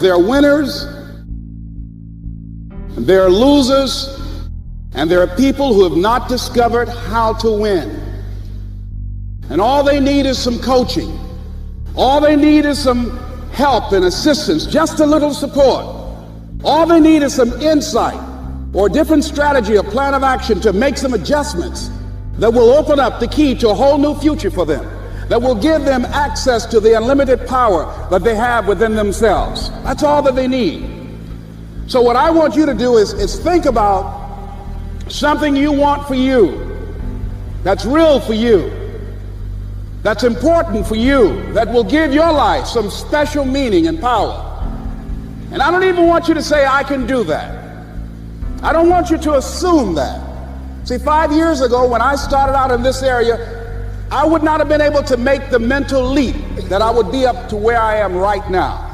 There are winners, and there are losers, and there are people who have not discovered how to win. And all they need is some coaching. All they need is some help and assistance, just a little support. All they need is some insight or a different strategy, a plan of action to make some adjustments that will open up the key to a whole new future for them, that will give them access to the unlimited power that they have within themselves. That's all that they need. So what I want you to do is think about something you want for you, that's real for you, that's important for you, that will give your life some special meaning and power. And I don't even want you to say, I can do that. I don't want you to assume that. See, 5 years ago when I started out in this area, I would not have been able to make the mental leap that I would be up to where I am right now.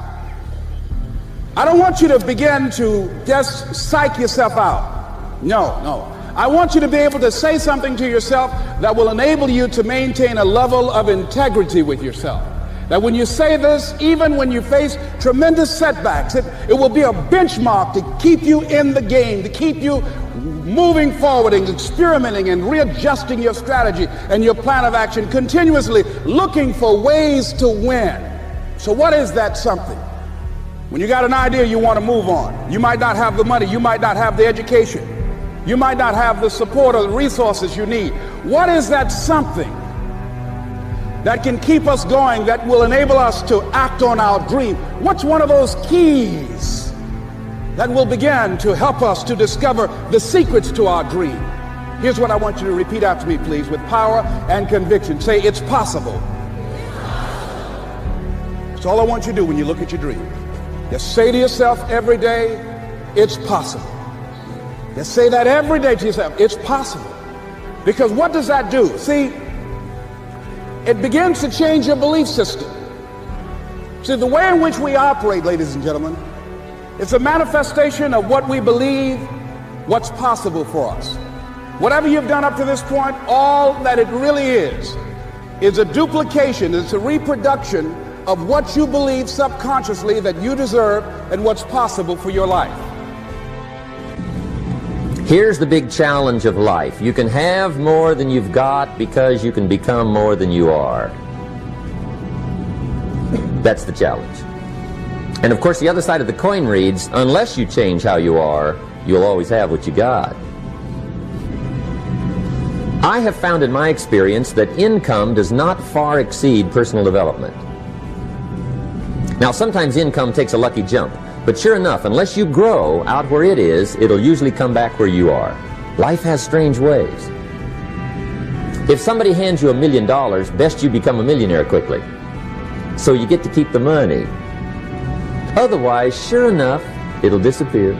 I don't want you to begin to just psych yourself out. No. I want you to be able to say something to yourself that will enable you to maintain a level of integrity with yourself. That when you say this, even when you face tremendous setbacks, it will be a benchmark to keep you in the game, to keep you moving forward and experimenting and readjusting your strategy and your plan of action, continuously looking for ways to win. So what is that something? When you got an idea, you want to move on. You might not have the money, you might not have the education, you might not have the support or the resources you need. What is that something that can keep us going, that will enable us to act on our dream? What's one of those keys that will begin to help us to discover the secrets to our dream? Here's what I want you to repeat after me, please, with power and conviction. Say, it's possible. That's all I want you to do when you look at your dream. Just say to yourself every day, it's possible. Just say that every day to yourself, it's possible. Because what does that do? See, it begins to change your belief system. See, the way in which we operate, ladies and gentlemen, it's a manifestation of what we believe, what's possible for us. Whatever you've done up to this point, all that it really is a duplication, it's a reproduction of what you believe subconsciously that you deserve and what's possible for your life. Here's the big challenge of life. You can have more than you've got because you can become more than you are. That's the challenge. And of course the other side of the coin reads, unless you change how you are, you'll always have what you got. I have found in my experience that income does not far exceed personal development. Now sometimes income takes a lucky jump, but sure enough, unless you grow out where it is, it'll usually come back where you are. Life has strange ways. If somebody hands you $1 million, best you become a millionaire quickly, so you get to keep the money. Otherwise, sure enough, it'll disappear.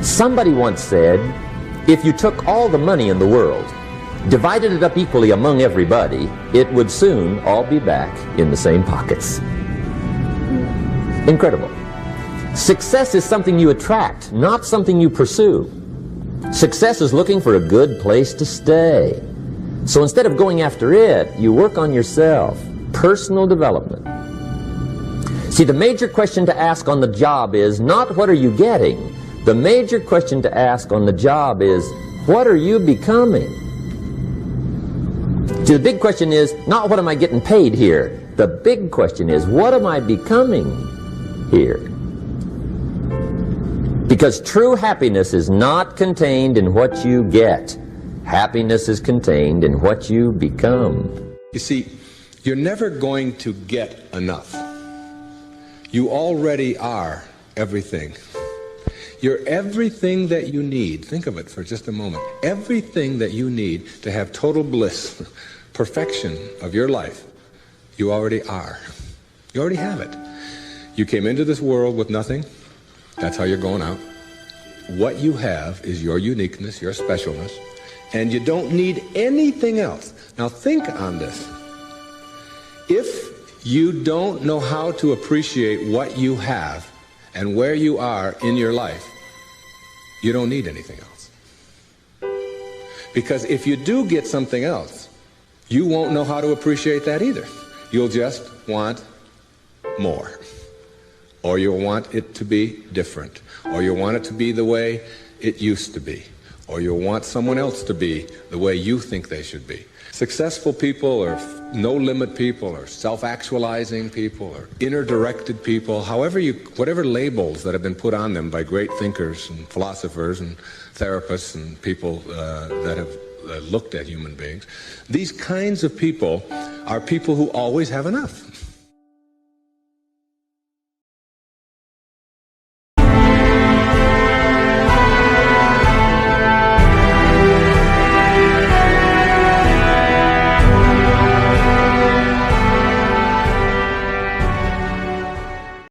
Somebody once said, if you took all the money in the world, divided it up equally among everybody, it would soon all be back in the same pockets. Incredible. Success is something you attract, not something you pursue. Success is looking for a good place to stay. So instead of going after it, you work on yourself. Personal development. See, the major question to ask on the job is not what are you getting? The major question to ask on the job is what are you becoming? See, the big question is not what am I getting paid here? The big question is what am I becoming here? Because true happiness is not contained in what you get. Happiness is contained in what you become. You see, you're never going to get enough. You already are everything. You're everything that you need. Think of it for just a moment. Everything that you need to have total bliss, perfection of your life, you already are. You already have it. You came into this world with nothing. That's how you're going out. What you have is your uniqueness, your specialness, and you don't need anything else. Now think on this. If you don't know how to appreciate what you have and where you are in your life, you don't need anything else. Because if you do get something else, you won't know how to appreciate that either. You'll just want more. or you'll want it to be different, or you'll want it to be the way it used to be, or you'll want someone else to be the way you think they should be. Successful people or no-limit people or self-actualizing people or inner-directed people, whatever labels that have been put on them by great thinkers and philosophers and therapists and people that have looked at human beings, these kinds of people are people who always have enough.